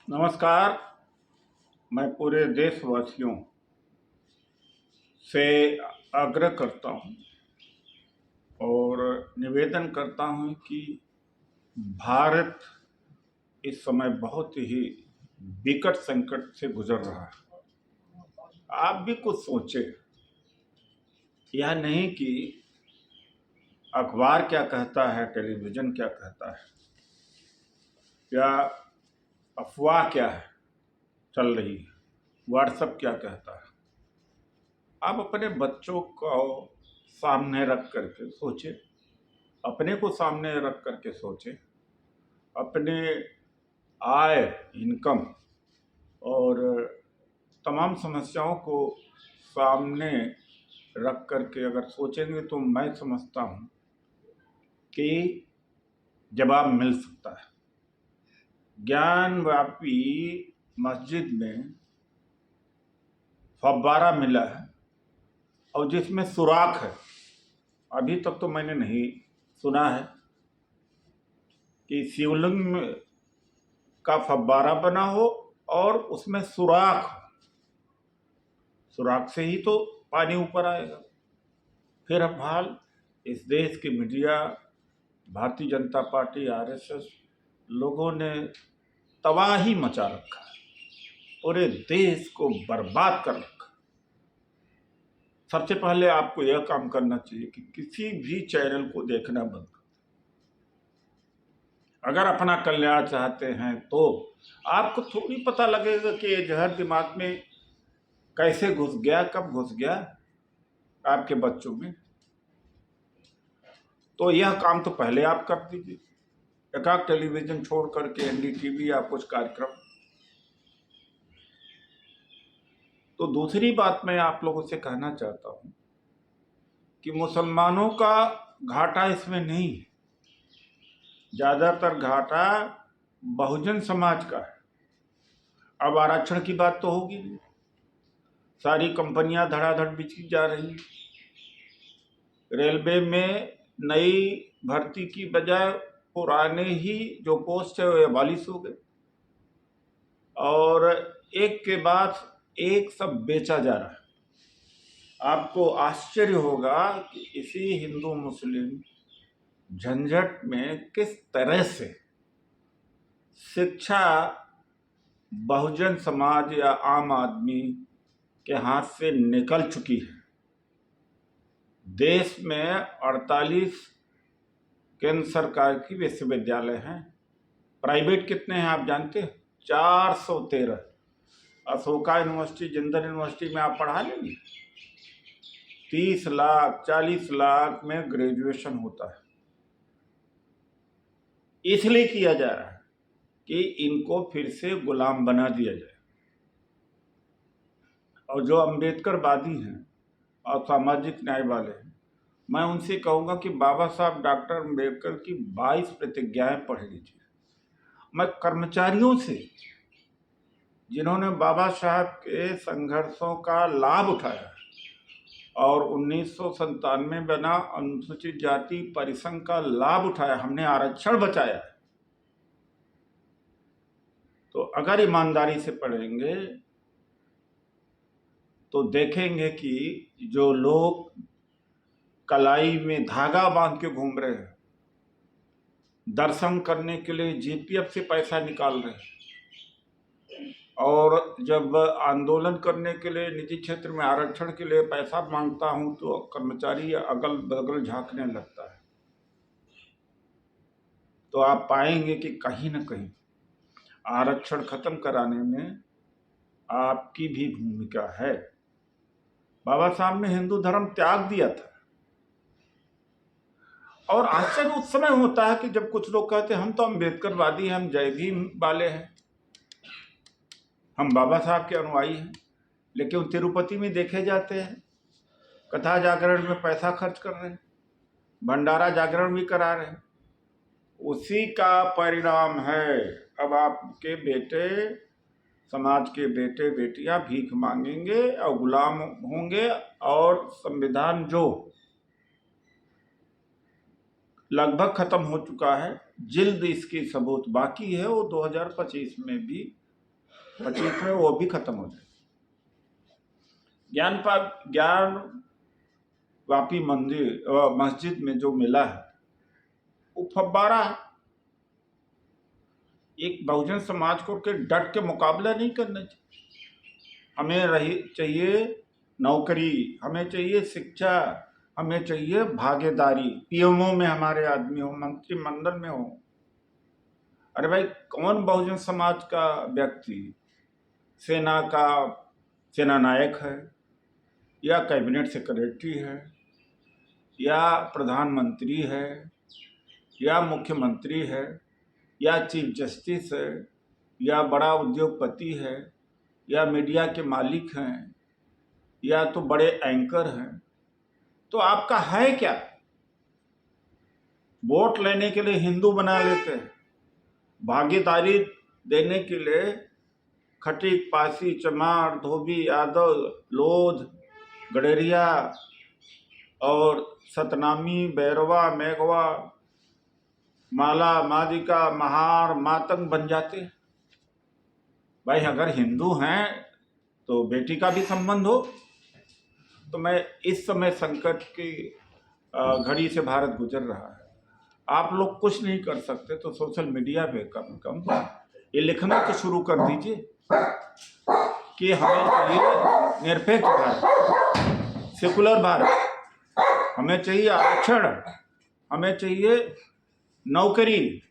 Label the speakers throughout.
Speaker 1: नमस्कार। मैं पूरे देशवासियों से आग्रह करता हूं और निवेदन करता हूं कि भारत इस समय बहुत ही विकट संकट से गुजर रहा है। आप भी कुछ सोचें। यह नहीं कि अखबार क्या कहता है, टेलीविज़न क्या कहता है, या अफवाह क्या है चल रही है, व्हाट्सएप क्या कहता है। आप अपने बच्चों को सामने रख करके सोचें, अपने को सामने रख करके सोचें, अपने आय, इनकम और तमाम समस्याओं को सामने रख करके अगर सोचेंगे तो मैं समझता हूँ कि जवाब मिल सकता है। ज्ञानव्यापी मस्जिद में फव्वारा मिला है और जिसमें सुराख है। अभी तक तो मैंने नहीं सुना है कि शिवलिंग का फव्वारा बना हो और उसमें सुराख हो। सुराख से ही तो पानी ऊपर आएगा। फिर अब हाल इस देश की media, Bharatiya Janata party, RSS लोगों ने तबाही मचा रखा है, पूरे देश को बर्बाद कर रखा। सबसे पहले आपको यह काम करना चाहिए कि किसी भी चैनल को देखना बंद कर। अगर अपना कल्याण चाहते हैं तो आपको थोड़ी पता लगेगा कि ये जहर दिमाग में कैसे घुस गया, कब घुस गया आपके बच्चों में। तो यह काम तो पहले आप कर दीजिए। एकाक टेलीविजन छोड़ करके एनडीटीवी या कुछ कार्यक्रम। तो दूसरी बात मैं आप लोगों से कहना चाहता हूं कि मुसलमानों का घाटा इसमें नहीं है, ज्यादातर घाटा बहुजन समाज का है। अब आरक्षण की बात तो होगी नहीं, सारी कंपनियां धड़ाधड़ बिकी जा रही। रेलवे में नई भर्ती की बजाय पुराने ही जो पोस्ट है वो अबालिश हो गए और एक के बाद एक सब बेचा जा रहा है। आपको आश्चर्य होगा कि इसी हिंदू मुस्लिम झंझट में किस तरह से शिक्षा बहुजन समाज या आम आदमी के हाथ से निकल चुकी है। देश में 48 केंद्र सरकार की विश्वविद्यालय हैं। प्राइवेट कितने हैं आप जानते हैं? 413। अशोका यूनिवर्सिटी, जिंदल यूनिवर्सिटी में आप पढ़ा लेंगे, 30 लाख 40 लाख में ग्रेजुएशन होता है। इसलिए किया जा रहा है कि इनको फिर से गुलाम बना दिया जाए। और जो अम्बेडकरवादी हैं और सामाजिक न्याय वाले हैं, मैं उनसे कहूँगा कि बाबा साहब डॉक्टर अम्बेडकर की 22 प्रतिज्ञाएं पढ़ लीजिए। मैं कर्मचारियों से, जिन्होंने बाबा साहब के संघर्षों का लाभ उठाया और 1997 में बना अनुसूचित जाति परिसंघ का लाभ उठाया, हमने आरक्षण बचाया, तो अगर ईमानदारी से पढ़ेंगे तो देखेंगे कि जो लोग कलाई में धागा बांध के घूम रहे हैं, दर्शन करने के लिए जीपीएफ से पैसा निकाल रहे हैं, और जब आंदोलन करने के लिए निजी क्षेत्र में आरक्षण के लिए पैसा मांगता हूं तो कर्मचारी अगल बगल झांकने लगता है। तो आप पाएंगे कि कहीं ना कहीं आरक्षण खत्म कराने में आपकी भी भूमिका है। बाबा साहब ने हिंदू धर्म त्याग दिया था। और आश्चर्य उस समय होता है कि जब कुछ लोग कहते हैं हम तो अम्बेडकरवादी हैं, हम जय भीम वाले हैं, हम बाबा साहब के अनुयायी हैं, लेकिन तिरुपति में देखे जाते हैं कथा जागरण में पैसा खर्च कर रहे हैं, भंडारा जागरण भी करा रहे हैं। उसी का परिणाम है अब आपके बेटे, समाज के बेटे बेटियां भीख मांगेंगे और गुलाम होंगे। और संविधान जो लगभग खत्म हो चुका है, जिल्द इसकी सबूत बाकी है, वो 2025 में भी 25 में वो भी खत्म हो जाए। ज्ञान वापी मस्जिद में जो मिला है वो फव्वारा है। एक बहुजन समाज को के डट के मुकाबला नहीं करना चाहिए। हमें चाहिए नौकरी, हमें चाहिए शिक्षा, हमें चाहिए भागीदारी, पीएमओ में हमारे आदमी हो, मंत्रिमंडल में हो। अरे भाई, कौन बहुजन समाज का व्यक्ति सेना नायक है या कैबिनेट सेक्रेटरी है या प्रधानमंत्री है या मुख्यमंत्री है या चीफ जस्टिस है या बड़ा उद्योगपति है या मीडिया के मालिक हैं या तो बड़े एंकर हैं, तो आपका है क्या? वोट लेने के लिए हिंदू बना लेते हैं, भागीदारी देने के लिए खटीक, पासी, चमार, धोबी, यादव, लोध, गडेरिया और सतनामी, बैरवा, मेघवा, माला, मादिका, महार, मातंग बन जाते हैं। भाई अगर हिंदू हैं तो बेटी का भी संबंध हो। तो मैं इस समय संकट की घड़ी से भारत गुजर रहा है, आप लोग कुछ नहीं कर सकते तो सोशल मीडिया पे कम ये लिखना तो शुरू कर दीजिए कि हमें चाहिए निरपेक्ष भारत, सेकुलर भारत, हमें चाहिए आरक्षण, हमें चाहिए नौकरी,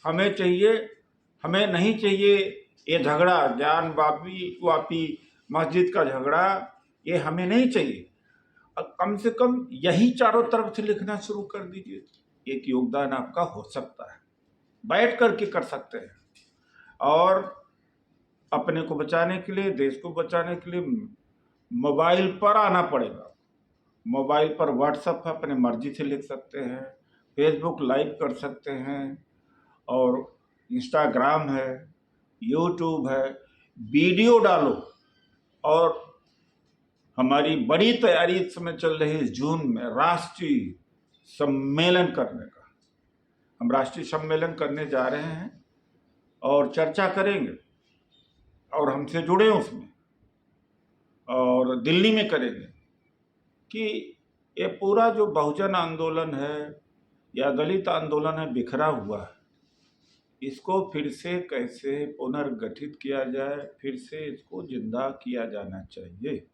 Speaker 1: हमें नहीं चाहिए ये झगड़ा, ज्ञान वापी मस्जिद का झगड़ा, ये हमें नहीं चाहिए। अब कम से कम यही चारों तरफ से लिखना शुरू कर दीजिए। एक योगदान आपका हो सकता है, बैठ करके कर सकते हैं। और अपने को बचाने के लिए, देश को बचाने के लिए मोबाइल पर आना पड़ेगा। मोबाइल पर व्हाट्सएप अपने मर्जी से लिख सकते हैं, फेसबुक लाइव कर सकते हैं, और इंस्टाग्राम है, यूट्यूब है, वीडियो डालो। और हमारी बड़ी तैयारी इस समय चल रही है जून में राष्ट्रीय सम्मेलन करने का। हम राष्ट्रीय सम्मेलन करने जा रहे हैं और चर्चा करेंगे, और हमसे जुड़े उसमें, और दिल्ली में करेंगे कि ये पूरा जो बहुजन आंदोलन है या दलित आंदोलन है बिखरा हुआ है, इसको फिर से कैसे पुनर्गठित किया जाए, फिर से इसको जिंदा किया जाना चाहिए।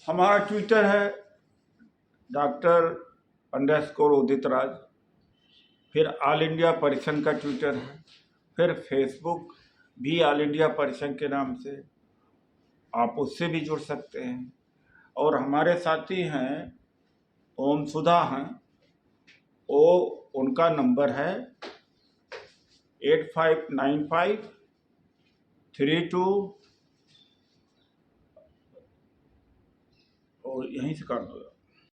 Speaker 1: हमारा ट्विटर है डॉ_उदित राज, फिर ऑल इंडिया परिसंघ का ट्विटर है, फिर फेसबुक भी ऑल इंडिया परिसंघ के नाम से, आप उससे भी जुड़ सकते हैं। और हमारे साथी हैं ओम सुधा हैं, वो उनका नंबर है 859532, और यहीं से कर दो।